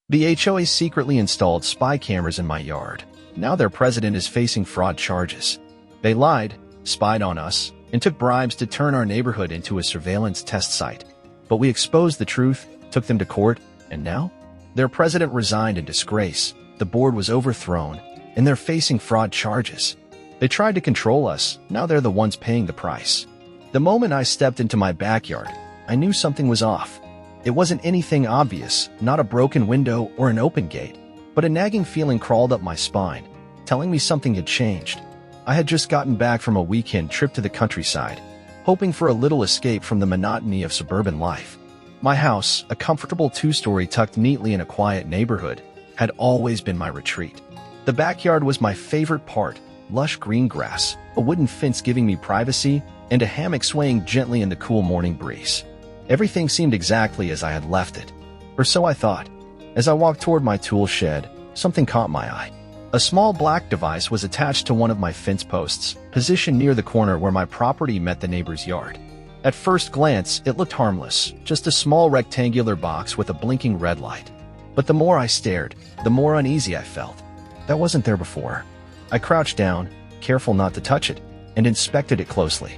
The HOA secretly installed spy cameras in my yard. Now their president is facing fraud charges. They lied, spied on us, and took bribes to turn our neighborhood into a surveillance test site. But we exposed the truth, took them to court, and now? Their president resigned in disgrace, the board was overthrown, and they're facing fraud charges. They tried to control us, now they're the ones paying the price. The moment I stepped into my backyard, I knew something was off. It wasn't anything obvious, not a broken window or an open gate, but a nagging feeling crawled up my spine, telling me something had changed. I had just gotten back from a weekend trip to the countryside, hoping for a little escape from the monotony of suburban life. My house, a comfortable two-story tucked neatly in a quiet neighborhood, had always been my retreat. The backyard was my favorite part, lush green grass, a wooden fence giving me privacy, and a hammock swaying gently in the cool morning breeze. Everything seemed exactly as I had left it, or so I thought. As I walked toward my tool shed, something caught my eye. A small black device was attached to one of my fence posts, positioned near the corner where my property met the neighbor's yard. At first glance, it looked harmless, just a small rectangular box with a blinking red light. But the more I stared, the more uneasy I felt. That wasn't there before. I crouched down, careful not to touch it, and inspected it closely.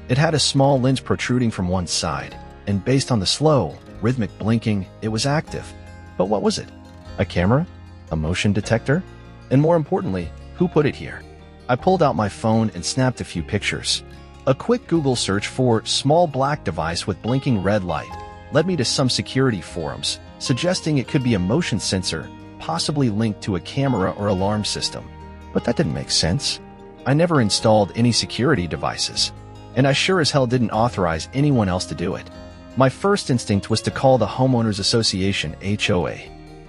It had a small lens protruding from one side, and based on the slow, rhythmic blinking, it was active. But what was it? A camera? A motion detector? And more importantly, who put it here? I pulled out my phone and snapped a few pictures. A quick Google search for small black device with blinking red light led me to some security forums, suggesting it could be a motion sensor, possibly linked to a camera or alarm system. But that didn't make sense. I never installed any security devices, and I sure as hell didn't authorize anyone else to do it. My first instinct was to call the Homeowners Association, HOA.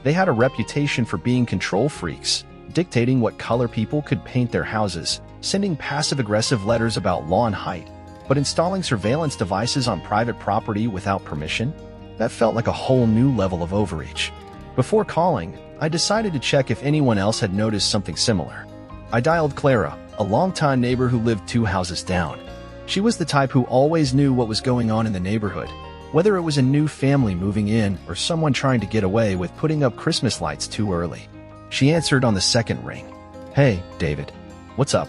They had a reputation for being control freaks, dictating what color people could paint their houses, sending passive-aggressive letters about lawn height, but installing surveillance devices on private property without permission? That felt like a whole new level of overreach. Before calling, I decided to check if anyone else had noticed something similar. I dialed Clara, a longtime neighbor who lived 2 houses down. She was the type who always knew what was going on in the neighborhood, whether it was a new family moving in or someone trying to get away with putting up Christmas lights too early. She answered on the second ring. "Hey, David. What's up?"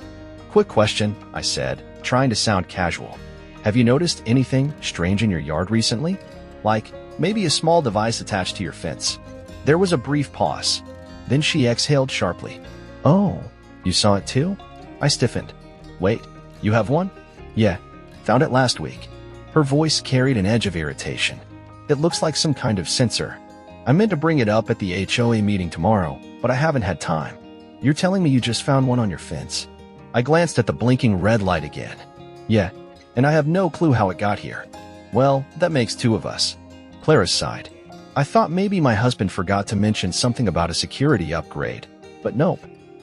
"Quick question," I said, trying to sound casual. "Have you noticed anything strange in your yard recently? Like, maybe a small device attached to your fence?" There was a brief pause. Then she exhaled sharply. "Oh, you saw it too?" I stiffened. "Wait, you have one?" "Yeah, found it last week." Her voice carried an edge of irritation. "It looks like some kind of sensor. I meant to bring it up at the HOA meeting tomorrow, but I haven't had time." "You're telling me you just found one on your fence?" I glanced at the blinking red light again. "Yeah, and I have no clue how it got here." "Well, that makes 2 of us." Clara sighed. "I thought maybe my husband forgot to mention something about a security upgrade, but nope.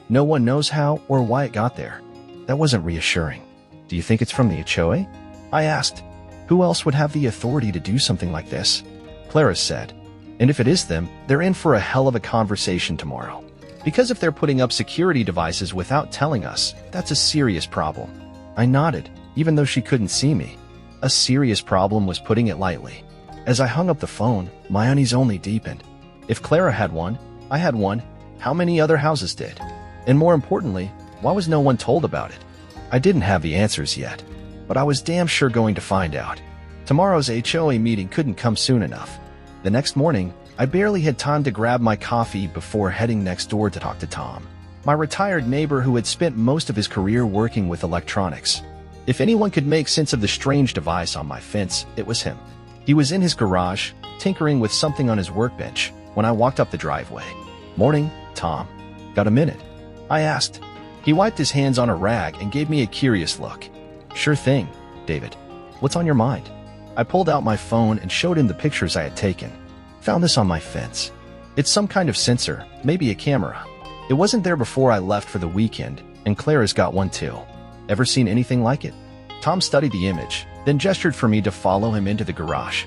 No one knows how or why it got there." That wasn't reassuring. "Do you think it's from the HOA?" I asked. "Who else would have the authority to do something like this?" Clara said. "And if it is them, they're in for a hell of a conversation tomorrow. Because if they're putting up security devices without telling us, that's a serious problem." I nodded, even though she couldn't see me. A serious problem was putting it lightly. As I hung up the phone, my unease only deepened. If Clara had one, I had one, how many other houses did? And more importantly, why was no one told about it? I didn't have the answers yet, but I was damn sure going to find out. Tomorrow's HOA meeting couldn't come soon enough. The next morning, I barely had time to grab my coffee before heading next door to talk to Tom, my retired neighbor who had spent most of his career working with electronics. If anyone could make sense of the strange device on my fence, it was him. He was in his garage, tinkering with something on his workbench, when I walked up the driveway. "Morning, Tom. Got a minute?" I asked. He wiped his hands on a rag and gave me a curious look. "Sure thing, David. What's on your mind?" I pulled out my phone and showed him the pictures I had taken. "Found this on my fence. It's some kind of sensor, maybe a camera. It wasn't there before I left for the weekend, and Clara's got one too. Ever seen anything like it?" Tom studied the image, then gestured for me to follow him into the garage.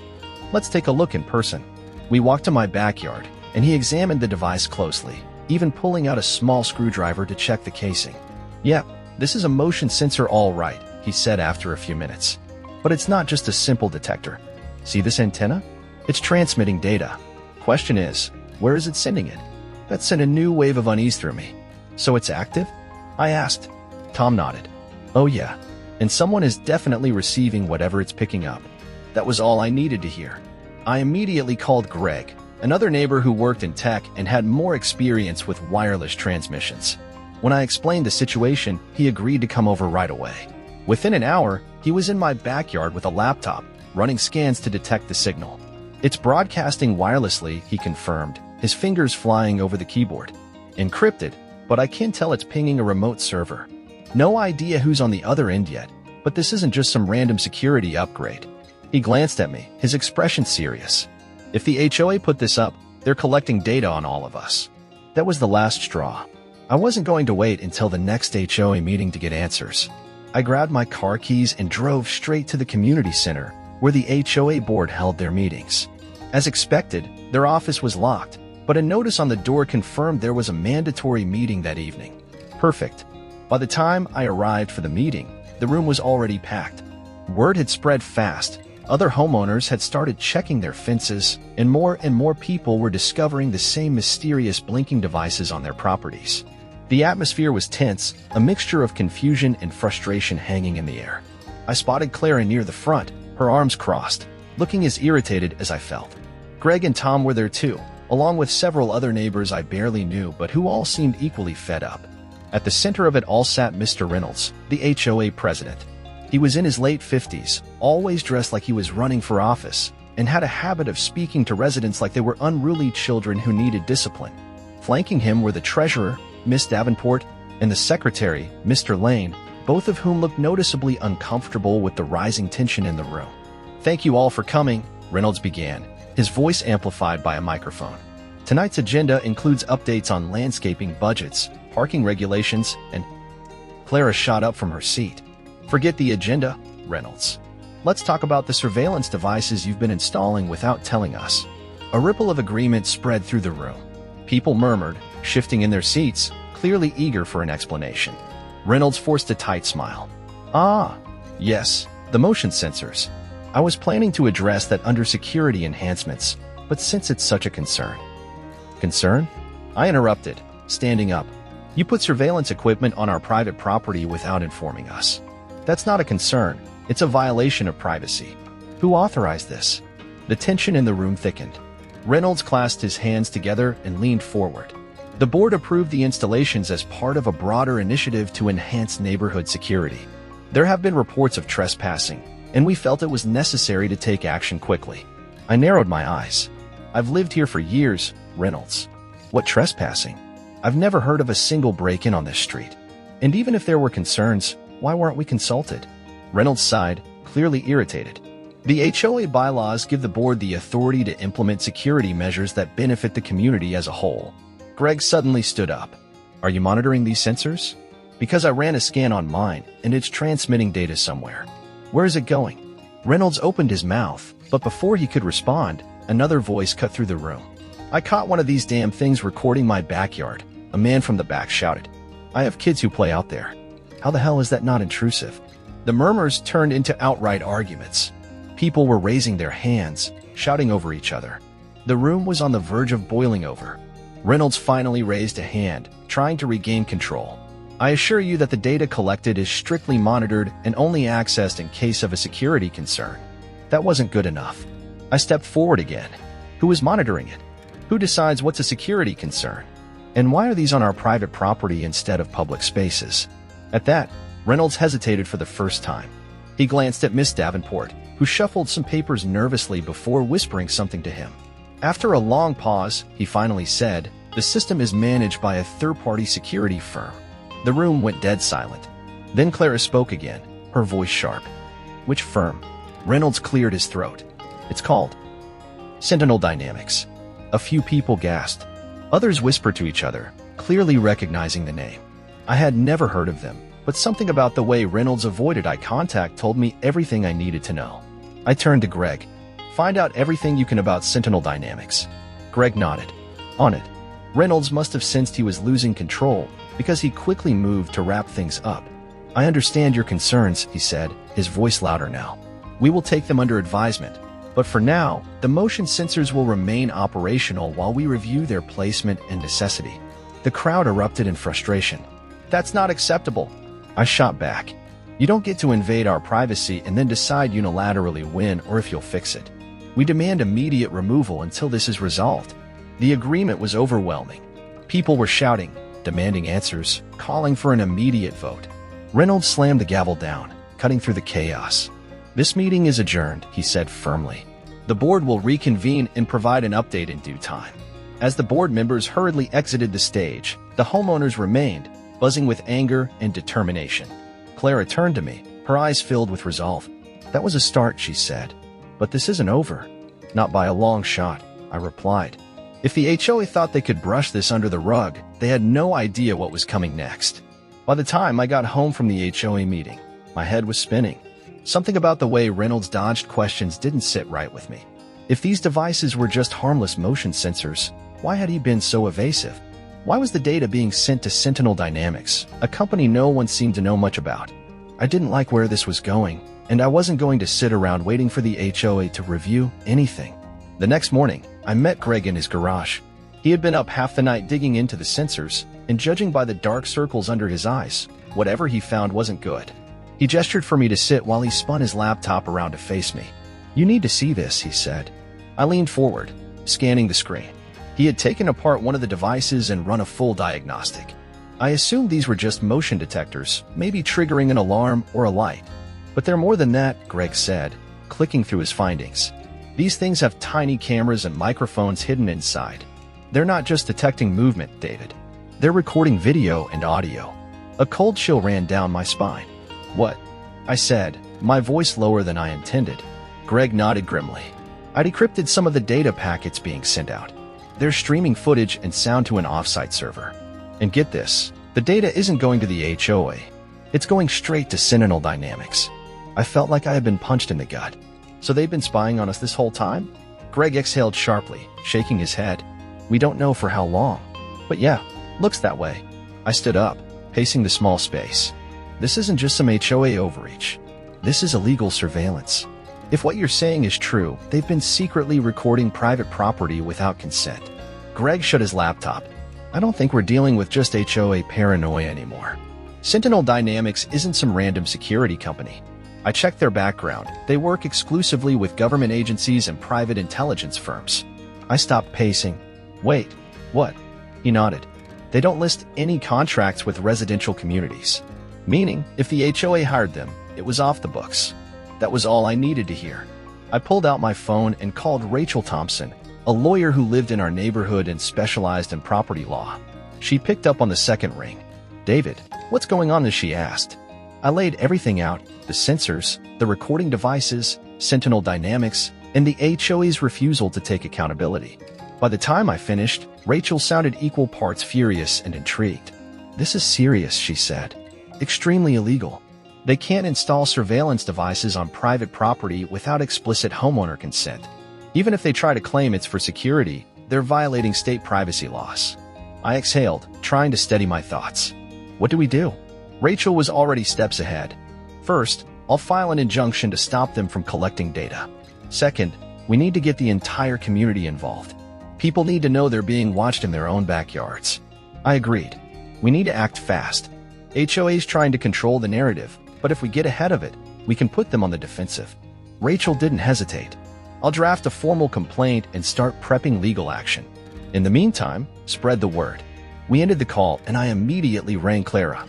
"Let's take a look in person." We walked to my backyard, and he examined the device closely, even pulling out a small screwdriver to check the casing. "Yep, this is a motion sensor all right," he said after a few minutes. "But it's not just a simple detector. See this antenna? It's transmitting data. Question is, Where is it sending it? That sent a new wave of unease through me. So it's active? I asked. Tom nodded. Oh yeah, and someone is definitely receiving whatever it's picking up. That was all I needed to hear. I immediately called Greg, another neighbor who worked in tech and had more experience with wireless transmissions. When I explained the situation, he agreed to come over right away. Within an hour, he was in my backyard with a laptop, running scans to detect the signal. It's broadcasting wirelessly, he confirmed, his fingers flying over the keyboard. Encrypted, but I can tell it's pinging a remote server. No idea who's on the other end yet, but this isn't just some random security upgrade. He glanced at me, his expression serious. If the HOA put this up, they're collecting data on all of us. That was the last straw. I wasn't going to wait until the next HOA meeting to get answers. I grabbed my car keys and drove straight to the community center, where the HOA board held their meetings. As expected, their office was locked, but a notice on the door confirmed there was a mandatory meeting that evening. Perfect. By the time I arrived for the meeting, the room was already packed. Word had spread fast. Other homeowners had started checking their fences, and more people were discovering the same mysterious blinking devices on their properties. The atmosphere was tense, a mixture of confusion and frustration hanging in the air. I spotted Clara near the front, her arms crossed, looking as irritated as I felt. Greg and Tom were there too, along with several other neighbors I barely knew but who all seemed equally fed up. At the center of it all sat Mr. Reynolds, the HOA president. He was in his late 50s, always dressed like he was running for office, and had a habit of speaking to residents like they were unruly children who needed discipline. Flanking him were the treasurer, Miss Davenport, and the secretary, Mr. Lane, both of whom looked noticeably uncomfortable with the rising tension in the room. Thank you all for coming, Reynolds began, his voice amplified by a microphone. Tonight's agenda includes updates on landscaping budgets, parking regulations, and... Clara shot up from her seat. Forget the agenda, Reynolds. Let's talk about the surveillance devices you've been installing without telling us. A ripple of agreement spread through the room. People murmured, shifting in their seats, clearly eager for an explanation. Reynolds forced a tight smile. Ah, yes, the motion sensors. I was planning to address that under security enhancements, but since it's such a concern... Concern? I interrupted, standing up. You put surveillance equipment on our private property without informing us. That's not a concern. It's a violation of privacy. Who authorized this? The tension in the room thickened. Reynolds clasped his hands together and leaned forward. The board approved the installations as part of a broader initiative to enhance neighborhood security. There have been reports of trespassing, and we felt it was necessary to take action quickly. I narrowed my eyes. I've lived here for years, Reynolds. What trespassing? I've never heard of a single break-in on this street. And even if there were concerns, why weren't we consulted? Reynolds sighed, clearly irritated. The HOA bylaws give the board the authority to implement security measures that benefit the community as a whole. Greg suddenly stood up. Are you monitoring these sensors? Because I ran a scan on mine, and it's transmitting data somewhere. Where is it going? Reynolds opened his mouth, but before he could respond, another voice cut through the room. I caught one of these damn things recording my backyard, a man from the back shouted. I have kids who play out there. How the hell is that not intrusive? The murmurs turned into outright arguments. People were raising their hands, shouting over each other. The room was on the verge of boiling over. Reynolds finally raised a hand, trying to regain control. I assure you that the data collected is strictly monitored and only accessed in case of a security concern. That wasn't good enough. I stepped forward again. Who is monitoring it? Who decides what's a security concern? And why are these on our private property instead of public spaces? At that, Reynolds hesitated for the first time. He glanced at Miss Davenport, who shuffled some papers nervously before whispering something to him. After a long pause, he finally said, the system is managed by a third-party security firm. The room went dead silent. Then Clara spoke again, her voice sharp. Which firm? Reynolds cleared his throat. It's called Sentinel Dynamics. A few people gasped. Others whispered to each other, clearly recognizing the name. I had never heard of them, but something about the way Reynolds avoided eye contact told me everything I needed to know. I turned to Greg. Find out everything you can about Sentinel Dynamics. Greg nodded. On it. Reynolds must have sensed he was losing control, because he quickly moved to wrap things up. I understand your concerns, he said, his voice louder now. We will take them under advisement. But for now, the motion sensors will remain operational while we review their placement and necessity. The crowd erupted in frustration. That's not acceptable. I shot back. You don't get to invade our privacy and then decide unilaterally when or if you'll fix it. We demand immediate removal until this is resolved. The agreement was overwhelming. People were shouting, demanding answers, calling for an immediate vote. Reynolds slammed the gavel down, cutting through the chaos. This meeting is adjourned, he said firmly. The board will reconvene and provide an update in due time. As the board members hurriedly exited the stage, the homeowners remained, buzzing with anger and determination. Clara turned to me, her eyes filled with resolve. That was a start, she said. But this isn't over. Not by a long shot, I replied. If the HOA thought they could brush this under the rug, they had no idea what was coming next. By the time I got home from the HOA meeting, my head was spinning. Something about the way Reynolds dodged questions didn't sit right with me. If these devices were just harmless motion sensors, why had he been so evasive? Why was the data being sent to Sentinel Dynamics, a company no one seemed to know much about? I didn't like where this was going, and I wasn't going to sit around waiting for the HOA to review anything. The next morning, I met Greg in his garage. He had been up half the night digging into the sensors, and judging by the dark circles under his eyes, whatever he found wasn't good. He gestured for me to sit while he spun his laptop around to face me. You need to see this, he said. I leaned forward, scanning the screen. He had taken apart one of the devices and run a full diagnostic. I assumed these were just motion detectors, maybe triggering an alarm or a light. But they're more than that, Greg said, clicking through his findings. These things have tiny cameras and microphones hidden inside. They're not just detecting movement, David. They're recording video and audio. A cold chill ran down my spine. What? I said, my voice lower than I intended. Greg nodded grimly. I decrypted some of the data packets being sent out. They're streaming footage and sound to an offsite server. And get this, the data isn't going to the HOA. It's going straight to Sentinel Dynamics. I felt like I had been punched in the gut. So they've been spying on us this whole time? Greg exhaled sharply, shaking his head. We don't know for how long. But yeah, looks that way. I stood up, pacing the small space. This isn't just some HOA overreach. This is illegal surveillance. If what you're saying is true, they've been secretly recording private property without consent. Greg shut his laptop. I don't think we're dealing with just HOA paranoia anymore. Sentinel Dynamics isn't some random security company. I checked their background. They work exclusively with government agencies and private intelligence firms. I stopped pacing. Wait, what? He nodded. They don't list any contracts with residential communities. Meaning, if the HOA hired them, it was off the books. That was all I needed to hear. I pulled out my phone and called Rachel Thompson, a lawyer who lived in our neighborhood and specialized in property law. She picked up on the second ring. David, what's going on? She asked. I laid everything out, the sensors, the recording devices, Sentinel Dynamics, and the HOA's refusal to take accountability. By the time I finished, Rachel sounded equal parts furious and intrigued. This is serious, she said. Extremely illegal. They can't install surveillance devices on private property without explicit homeowner consent. Even if they try to claim it's for security, they're violating state privacy laws. I exhaled, trying to steady my thoughts. What do we do? Rachel was already steps ahead. First, I'll file an injunction to stop them from collecting data. Second, we need to get the entire community involved. People need to know they're being watched in their own backyards. I agreed. We need to act fast. HOA's trying to control the narrative, but if we get ahead of it, we can put them on the defensive. Rachel didn't hesitate. I'll draft a formal complaint and start prepping legal action. In the meantime, spread the word. We ended the call and I immediately rang Clara.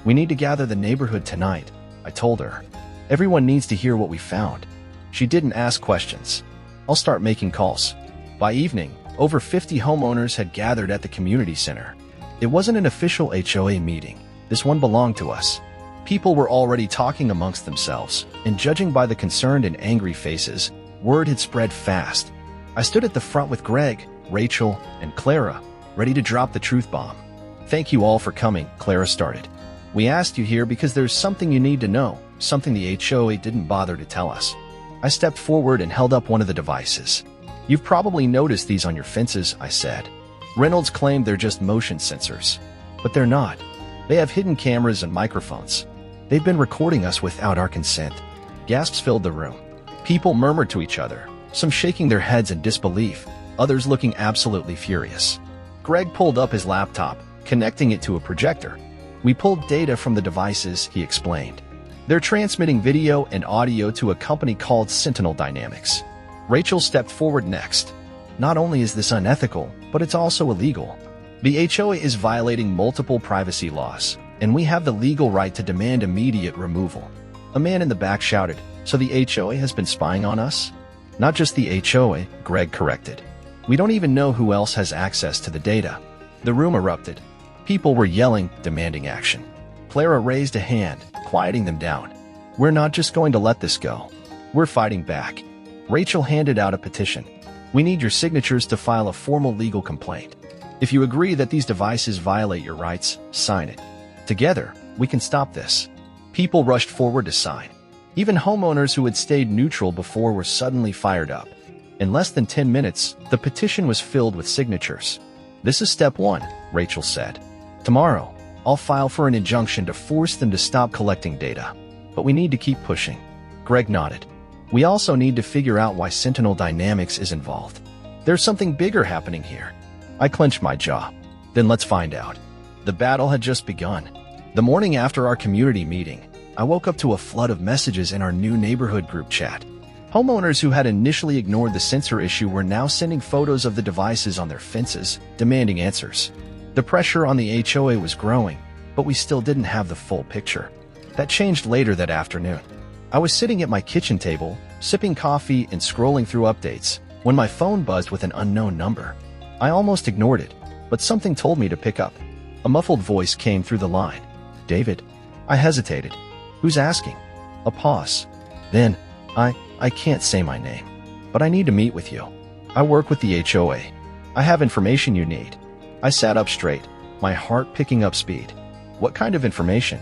We need to gather the neighborhood tonight, I told her. Everyone needs to hear what we found. She didn't ask questions. I'll start making calls. By evening, over 50 homeowners had gathered at the community center. It wasn't an official HOA meeting. This one belonged to us. People were already talking amongst themselves, and judging by the concerned and angry faces, word had spread fast. I stood at the front with Greg, Rachel, and Clara, ready to drop the truth bomb. Thank you all for coming, Clara started. We asked you here because there's something you need to know, something the HOA didn't bother to tell us. I stepped forward and held up one of the devices. You've probably noticed these on your fences, I said. Reynolds claimed they're just motion sensors. But they're not. They have hidden cameras and microphones. They've been recording us without our consent. Gasps filled the room. People murmured to each other, some shaking their heads in disbelief, others looking absolutely furious. Greg pulled up his laptop, connecting it to a projector. We pulled data from the devices, he explained. They're transmitting video and audio to a company called Sentinel Dynamics. Rachel stepped forward next. Not only is this unethical, but it's also illegal. The HOA is violating multiple privacy laws, and we have the legal right to demand immediate removal. A man in the back shouted, "So the HOA has been spying on us?" "Not just the HOA," Greg corrected. "We don't even know who else has access to the data." The room erupted. People were yelling, demanding action. Clara raised a hand, quieting them down. "We're not just going to let this go. We're fighting back." Rachel handed out a petition. "We need your signatures to file a formal legal complaint. If you agree that these devices violate your rights, sign it. Together, we can stop this." People rushed forward to sign. Even homeowners who had stayed neutral before were suddenly fired up. In less than 10 minutes, the petition was filled with signatures. "This is step one," Rachel said. "Tomorrow, I'll file for an injunction to force them to stop collecting data. But we need to keep pushing." Greg nodded. "We also need to figure out why Sentinel Dynamics is involved. There's something bigger happening here." I clenched my jaw. "Then let's find out." The battle had just begun. The morning after our community meeting, I woke up to a flood of messages in our new neighborhood group chat. Homeowners who had initially ignored the sensor issue were now sending photos of the devices on their fences, demanding answers. The pressure on the HOA was growing, but we still didn't have the full picture. That changed later that afternoon. I was sitting at my kitchen table, sipping coffee and scrolling through updates, when my phone buzzed with an unknown number. I almost ignored it, but something told me to pick up. A muffled voice came through the line. "David?" I hesitated. "Who's asking?" A pause. Then, I can't say my name, but I need to meet with you. I work with the HOA. I have information you need." I sat up straight, my heart picking up speed. "What kind of information?"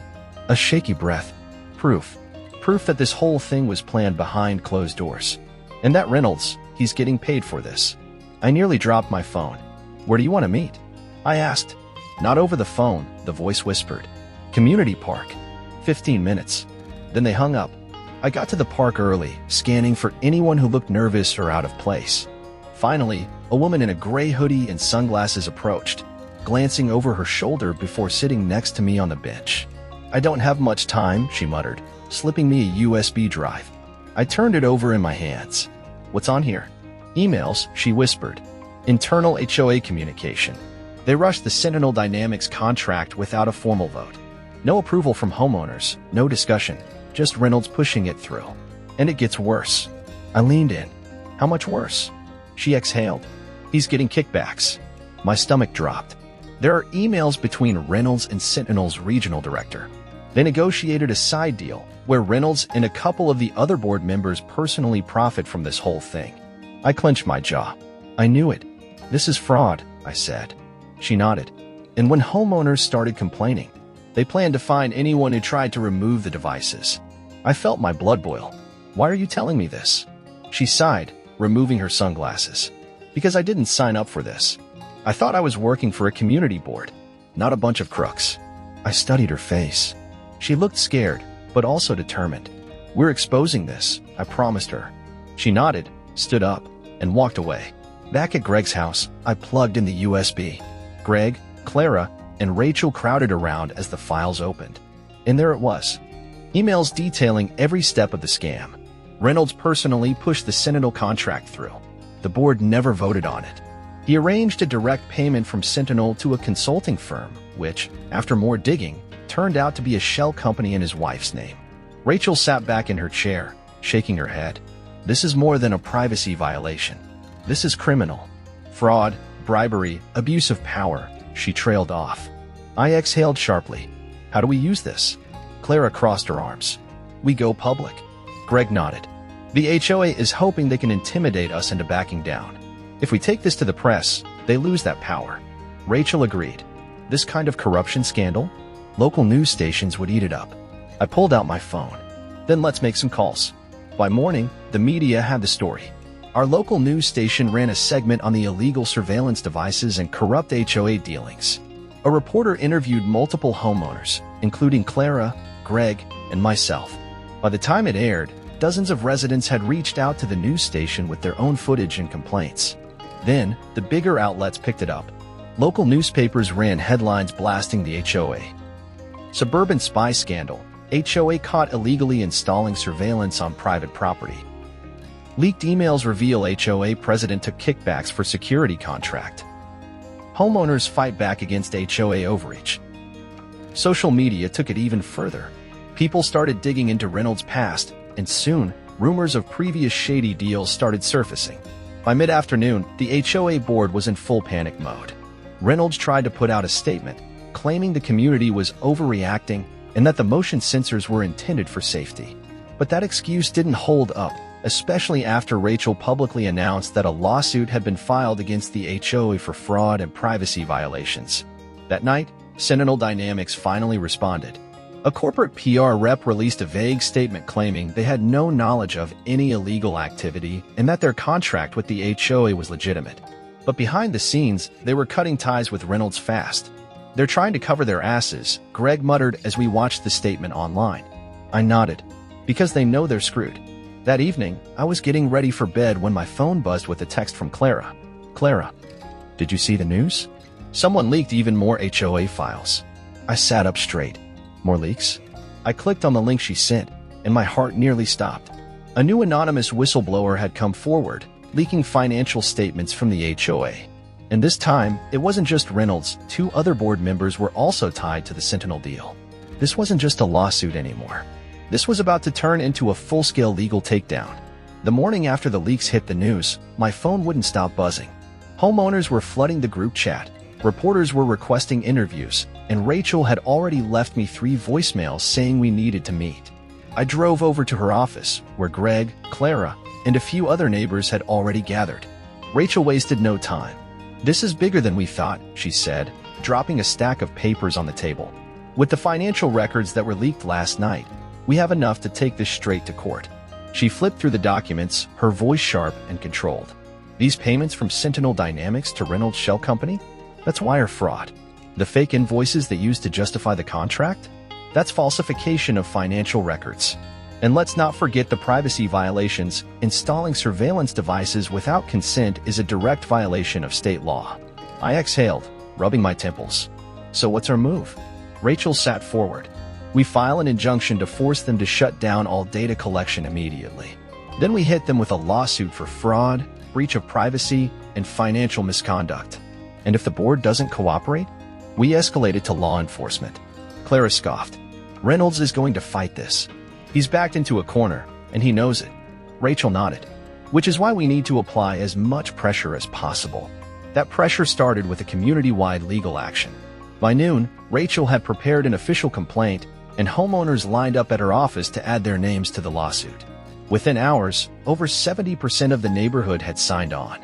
A shaky breath. "Proof. Proof that this whole thing was planned behind closed doors. And that Reynolds, he's getting paid for this." I nearly dropped my phone. "Where do you want to meet?" I asked. "Not over the phone," the voice whispered. "Community park. 15 minutes." Then they hung up. I got to the park early, scanning for anyone who looked nervous or out of place. Finally, a woman in a gray hoodie and sunglasses approached, glancing over her shoulder before sitting next to me on the bench. "I don't have much time," she muttered, slipping me a USB drive. I turned it over in my hands. "What's on here?" "Emails," she whispered. "Internal HOA communication. They rushed the Sentinel Dynamics contract without a formal vote. No approval from homeowners, no discussion, just Reynolds pushing it through. And it gets worse." I leaned in. "How much worse?" She exhaled. "He's getting kickbacks." My stomach dropped. There are emails between Reynolds and Sentinel's regional director. They negotiated a side deal where Reynolds and a couple of the other board members personally profit from this whole thing. I clenched my jaw. "I knew it. This is fraud," I said. She nodded. "And when homeowners started complaining, they planned to fine anyone who tried to remove the devices." I felt my blood boil. "Why are you telling me this?" She sighed, removing her sunglasses. "Because I didn't sign up for this. I thought I was working for a community board, not a bunch of crooks." I studied her face. She looked scared, but also determined. "We're exposing this," I promised her. She nodded, stood up, and walked away. Back at Greg's house, I plugged in the USB. Greg, Clara, and Rachel crowded around as the files opened. And there it was. Emails detailing every step of the scam. Reynolds personally pushed the Sentinel contract through. The board never voted on it. He arranged a direct payment from Sentinel to a consulting firm, which, after more digging, turned out to be a shell company in his wife's name. Rachel sat back in her chair, shaking her head. "This is more than a privacy violation. This is criminal. Fraud, bribery, abuse of power," she trailed off. I exhaled sharply. "How do we use this?" Clara crossed her arms. "We go public." Greg nodded. "The HOA is hoping they can intimidate us into backing down. If we take this to the press, they lose that power." Rachel agreed. "This kind of corruption scandal? Local news stations would eat it up." I pulled out my phone. "Then let's make some calls." By morning, the media had the story. Our local news station ran a segment on the illegal surveillance devices and corrupt HOA dealings. A reporter interviewed multiple homeowners, including Clara, Greg, and myself. By the time it aired, dozens of residents had reached out to the news station with their own footage and complaints. Then, the bigger outlets picked it up. Local newspapers ran headlines blasting the HOA. Suburban spy scandal. HOA caught illegally installing surveillance on private property. Leaked emails reveal HOA president took kickbacks for security contract. Homeowners fight back against HOA overreach. Social media took it even further. People started digging into Reynolds' past, and soon, rumors of previous shady deals started surfacing. By mid-afternoon, the HOA board was in full panic mode. Reynolds tried to put out a statement, claiming the community was overreacting and that the motion sensors were intended for safety. But that excuse didn't hold up, especially after Rachel publicly announced that a lawsuit had been filed against the HOA for fraud and privacy violations. That night, Sentinel Dynamics finally responded. A corporate PR rep released a vague statement claiming they had no knowledge of any illegal activity and that their contract with the HOA was legitimate. But behind the scenes, they were cutting ties with Reynolds fast. "They're trying to cover their asses," Greg muttered as we watched the statement online. I nodded. Because they know they're screwed. That evening, I was getting ready for bed when my phone buzzed with a text from Clara. "Clara, did you see the news? Someone leaked even more HOA files." I sat up straight. "More leaks?" I clicked on the link she sent, and my heart nearly stopped. A new anonymous whistleblower had come forward, leaking financial statements from the HOA. And this time, it wasn't just Reynolds, 2 other board members were also tied to the Sentinel deal. This wasn't just a lawsuit anymore. This was about to turn into a full-scale legal takedown. The morning after the leaks hit the news, my phone wouldn't stop buzzing. Homeowners were flooding the group chat, reporters were requesting interviews, and Rachel had already left me 3 voicemails saying we needed to meet. I drove over to her office, where Greg, Clara, and a few other neighbors had already gathered. Rachel wasted no time. "This is bigger than we thought," she said, dropping a stack of papers on the table. "With the financial records that were leaked last night, we have enough to take this straight to court." She flipped through the documents, her voice sharp and controlled. "These payments from Sentinel Dynamics to Reynolds Shell Company? That's wire fraud. The fake invoices they used to justify the contract? That's falsification of financial records. And let's not forget the privacy violations. Installing surveillance devices without consent is a direct violation of state law." I exhaled, rubbing my temples. "So what's our move?" Rachel sat forward. "We file an injunction to force them to shut down all data collection immediately. Then we hit them with a lawsuit for fraud, breach of privacy, and financial misconduct. And if the board doesn't cooperate, we escalate it to law enforcement." Clara scoffed. "Reynolds is going to fight this. He's backed into a corner, and he knows it." Rachel nodded. "Which is why we need to apply as much pressure as possible." That pressure started with a community-wide legal action. By noon, Rachel had prepared an official complaint, and homeowners lined up at her office to add their names to the lawsuit. Within hours, over 70% of the neighborhood had signed on.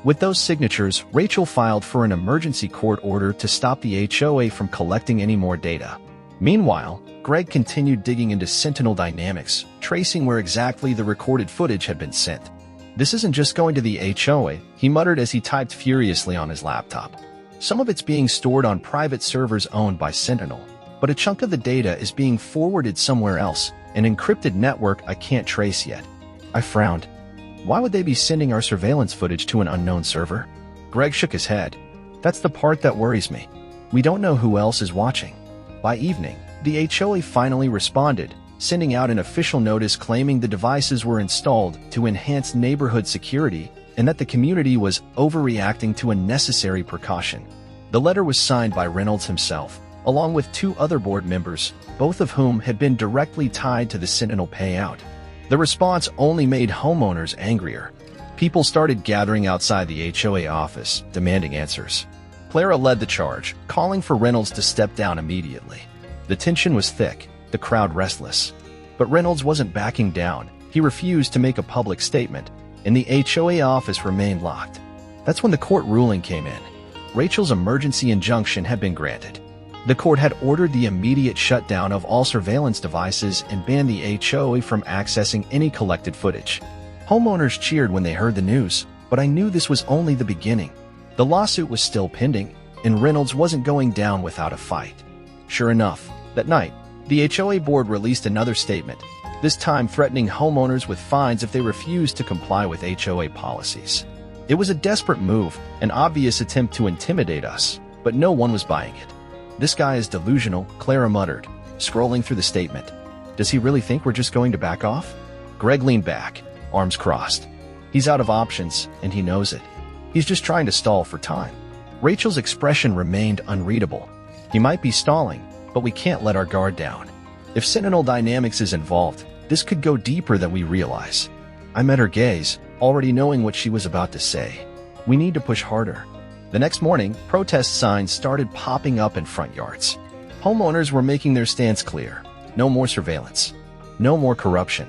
With those signatures, Rachel filed for an emergency court order to stop the HOA from collecting any more data. Meanwhile, Greg continued digging into Sentinel Dynamics, tracing where exactly the recorded footage had been sent. "This isn't just going to the HOA," he muttered as he typed furiously on his laptop. "Some of it's being stored on private servers owned by Sentinel, but a chunk of the data is being forwarded somewhere else, an encrypted network I can't trace yet." I frowned. "Why would they be sending our surveillance footage to an unknown server?" Greg shook his head. "That's the part that worries me. We don't know who else is watching." By evening, the HOA finally responded, sending out an official notice claiming the devices were installed to enhance neighborhood security and that the community was overreacting to a necessary precaution. The letter was signed by Reynolds himself, along with 2 other board members, both of whom had been directly tied to the Sentinel payout. The response only made homeowners angrier. People started gathering outside the HOA office, demanding answers. Clara led the charge, calling for Reynolds to step down immediately. The tension was thick, the crowd restless. But Reynolds wasn't backing down. He refused to make a public statement, and the HOA office remained locked. That's when the court ruling came in. Rachel's emergency injunction had been granted. The court had ordered the immediate shutdown of all surveillance devices and banned the HOA from accessing any collected footage. Homeowners cheered when they heard the news, but I knew this was only the beginning. The lawsuit was still pending, and Reynolds wasn't going down without a fight. Sure enough, that night, the HOA board released another statement. this time threatening homeowners with fines if they refused to comply with HOA policies. It was a desperate move, an obvious attempt to intimidate us, but no one was buying it. "This guy is delusional," Clara muttered, scrolling through the statement. "Does he really think we're just going to back off?" Greg leaned back, arms crossed. He's out of options, and he knows it. He's just trying to stall for time. Rachel's expression remained unreadable. He might be stalling, but we can't let our guard down. If Sentinel Dynamics is involved, this could go deeper than we realize. I met her gaze, already knowing what she was about to say. We need to push harder. The next morning, protest signs started popping up in front yards. Homeowners were making their stance clear. No more surveillance. No more corruption.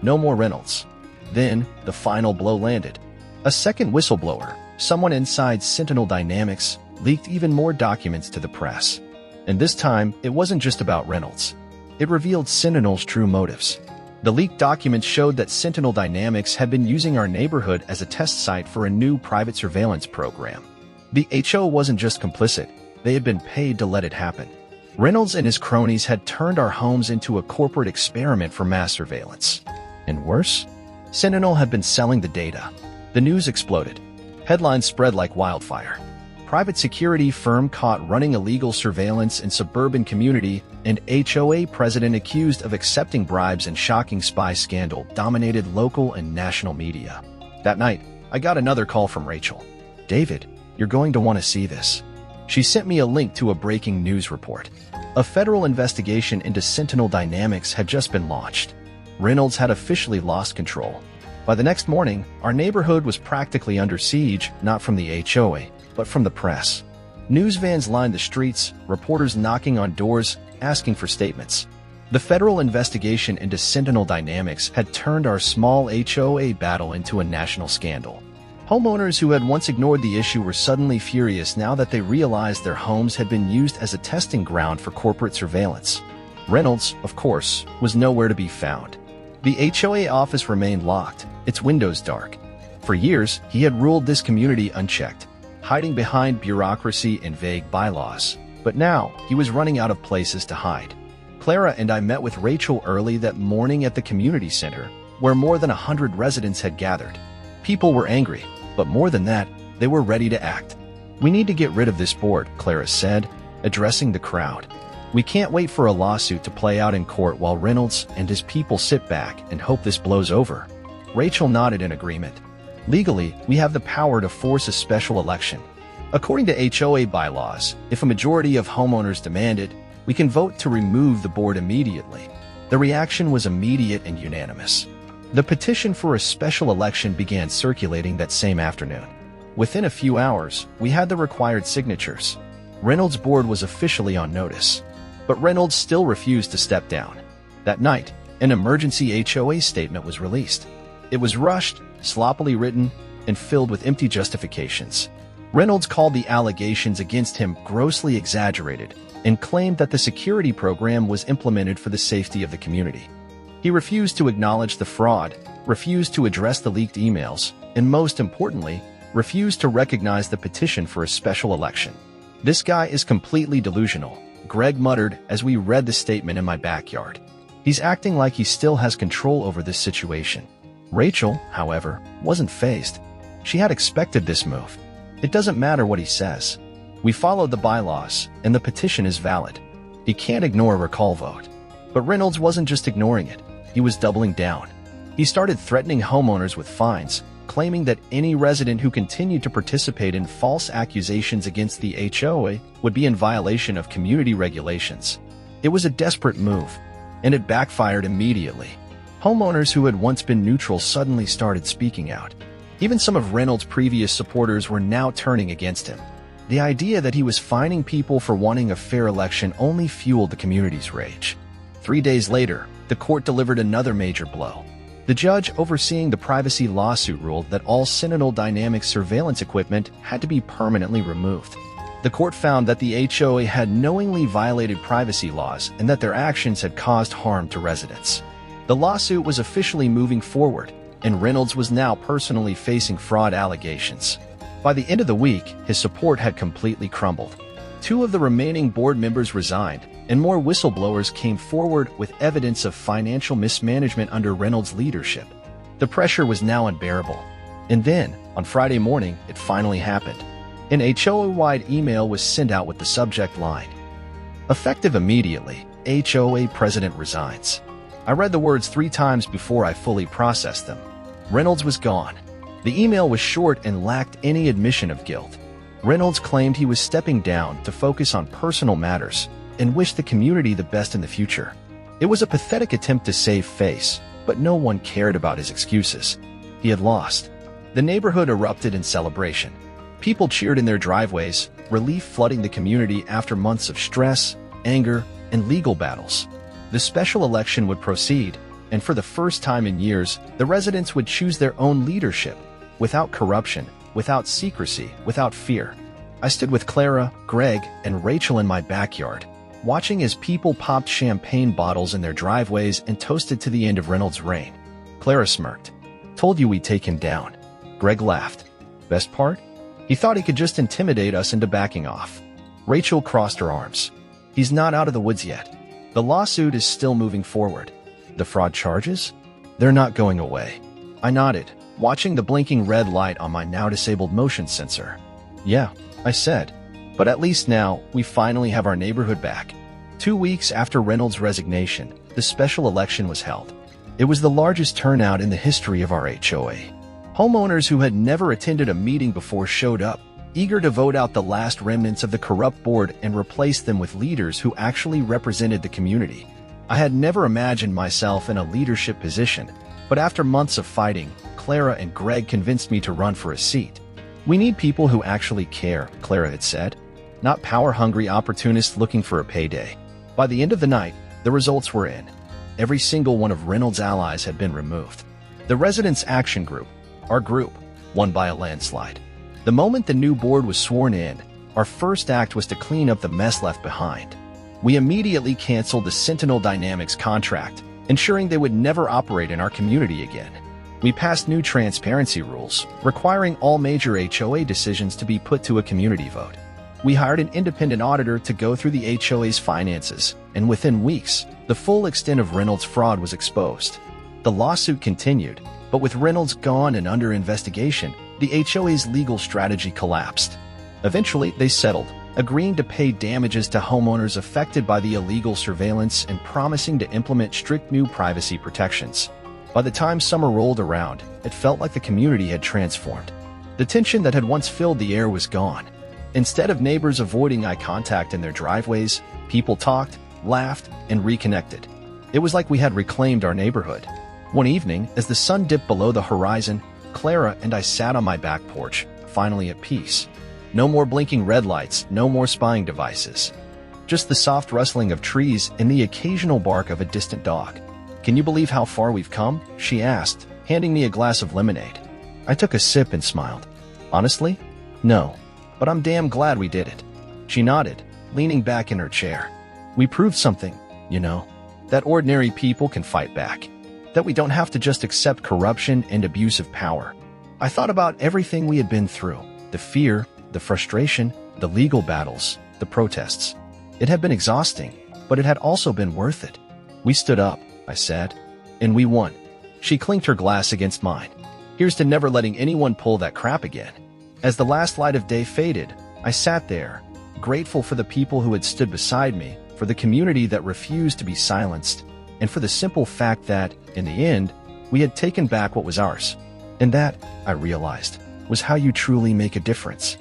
No more Reynolds. Then, the final blow landed. A second whistleblower, someone inside Sentinel Dynamics, leaked even more documents to the press. And this time, it wasn't just about Reynolds. It revealed Sentinel's true motives. The leaked documents showed that Sentinel Dynamics had been using our neighborhood as a test site for a new private surveillance program. The HO wasn't just complicit, they had been paid to let it happen. Reynolds and his cronies had turned our homes into a corporate experiment for mass surveillance. And worse, Sentinel had been selling the data. The news exploded. Headlines spread like wildfire. Private security firm caught running illegal surveillance in suburban community, and HOA president accused of accepting bribes, and shocking spy scandal dominated local and national media. That night, I got another call from Rachel. "David, you're going to want to see this." She sent me a link to a breaking news report. A federal investigation into Sentinel Dynamics had just been launched. Reynolds had officially lost control. By the next morning, our neighborhood was practically under siege, not from the HOA, but from the press. News vans lined the streets, reporters knocking on doors, asking for statements. The federal investigation into Sentinel Dynamics had turned our small HOA battle into a national scandal. Homeowners who had once ignored the issue were suddenly furious now that they realized their homes had been used as a testing ground for corporate surveillance. Reynolds, of course, was nowhere to be found. The HOA office remained locked, its windows dark. For years, he had ruled this community unchecked, hiding behind bureaucracy and vague bylaws. But now, he was running out of places to hide. Clara and I met with Rachel early that morning at the community center, where more than 100 residents had gathered. People were angry, but more than that, they were ready to act. "We need to get rid of this board," Clara said, addressing the crowd. "We can't wait for a lawsuit to play out in court while Reynolds and his people sit back and hope this blows over." Rachel nodded in agreement. "Legally, we have the power to force a special election. According to HOA bylaws, if a majority of homeowners demand it, we can vote to remove the board immediately." The reaction was immediate and unanimous. The petition for a special election began circulating that same afternoon. Within a few hours, we had the required signatures. Reynolds' board was officially on notice. But Reynolds still refused to step down. That night, an emergency HOA statement was released. It was rushed, sloppily written, and filled with empty justifications. Reynolds called the allegations against him grossly exaggerated and claimed that the security program was implemented for the safety of the community. He refused to acknowledge the fraud, refused to address the leaked emails, and most importantly, refused to recognize the petition for a special election. "This guy is completely delusional," Greg muttered as we read the statement in my backyard. "He's acting like he still has control over this situation." Rachel, however, wasn't fazed. She had expected this move. "It doesn't matter what he says. We followed the bylaws, and the petition is valid. He can't ignore a recall vote." But Reynolds wasn't just ignoring it. He was doubling down. He started threatening homeowners with fines, claiming that any resident who continued to participate in false accusations against the HOA would be in violation of community regulations. It was a desperate move, and it backfired immediately. Homeowners who had once been neutral suddenly started speaking out. Even some of Reynolds' previous supporters were now turning against him. The idea that he was fining people for wanting a fair election only fueled the community's rage. 3 days later, the court delivered another major blow. The judge overseeing the privacy lawsuit ruled that all Sentinel Dynamics surveillance equipment had to be permanently removed. The court found that the HOA had knowingly violated privacy laws and that their actions had caused harm to residents. The lawsuit was officially moving forward, and Reynolds was now personally facing fraud allegations. By the end of the week, his support had completely crumbled. 2 of the remaining board members resigned, and more whistleblowers came forward with evidence of financial mismanagement under Reynolds' leadership. The pressure was now unbearable. And then, on Friday morning, it finally happened. An HOA-wide email was sent out with the subject line, "Effective immediately, HOA president resigns." I read the words 3 times before I fully processed them. Reynolds was gone. The email was short and lacked any admission of guilt. Reynolds claimed he was stepping down to focus on personal matters and wished the community the best in the future. It was a pathetic attempt to save face, but no one cared about his excuses. He had lost. The neighborhood erupted in celebration. People cheered in their driveways, relief flooding the community after months of stress, anger, and legal battles. The special election would proceed, and for the first time in years, the residents would choose their own leadership, without corruption, without secrecy, without fear. I stood with Clara, Greg, and Rachel in my backyard, watching as people popped champagne bottles in their driveways and toasted to the end of Reynolds' reign. Clara smirked. "Told you we'd take him down." Greg laughed. "Best part? He thought he could just intimidate us into backing off." Rachel crossed her arms. "He's not out of the woods yet. The lawsuit is still moving forward." "The fraud charges? They're not going away." I nodded, watching the blinking red light on my now-disabled motion sensor. "Yeah," I said. "But at least now, we finally have our neighborhood back." 2 weeks after Reynolds' resignation, the special election was held. It was the largest turnout in the history of our HOA. Homeowners who had never attended a meeting before showed up, eager to vote out the last remnants of the corrupt board and replace them with leaders who actually represented the community. I had never imagined myself in a leadership position, but after months of fighting, Clara and Greg convinced me to run for a seat. "We need people who actually care," Clara had said, "not power-hungry opportunists looking for a payday." By the end of the night, the results were in. Every single one of Reynolds' allies had been removed. The Residents' Action Group, our group, won by a landslide. The moment the new board was sworn in, our first act was to clean up the mess left behind. We immediately canceled the Sentinel Dynamics contract, ensuring they would never operate in our community again. We passed new transparency rules, requiring all major HOA decisions to be put to a community vote. We hired an independent auditor to go through the HOA's finances, and within weeks, the full extent of Reynolds' fraud was exposed. The lawsuit continued, but with Reynolds gone and under investigation, the HOA's legal strategy collapsed. Eventually, they settled, agreeing to pay damages to homeowners affected by the illegal surveillance and promising to implement strict new privacy protections. By the time summer rolled around, it felt like the community had transformed. The tension that had once filled the air was gone. Instead of neighbors avoiding eye contact in their driveways, people talked, laughed, and reconnected. It was like we had reclaimed our neighborhood. One evening, as the sun dipped below the horizon, Clara and I sat on my back porch, finally at peace. No more blinking red lights, no more spying devices. Just the soft rustling of trees and the occasional bark of a distant dog. "Can you believe how far we've come?" she asked, handing me a glass of lemonade. I took a sip and smiled. "Honestly? No. But I'm damn glad we did it." She nodded, leaning back in her chair. "We proved something, you know, that ordinary people can fight back. That we don't have to just accept corruption and abuse of power." I thought about everything we had been through, the fear, the frustration, the legal battles, the protests. It had been exhausting, but it had also been worth it. "We stood up," I said, "and we won." She clinked her glass against mine. "Here's to never letting anyone pull that crap again." As the last light of day faded, I sat there, grateful for the people who had stood beside me, for the community that refused to be silenced, and for the simple fact that, in the end, we had taken back what was ours. And that, I realized, was how you truly make a difference.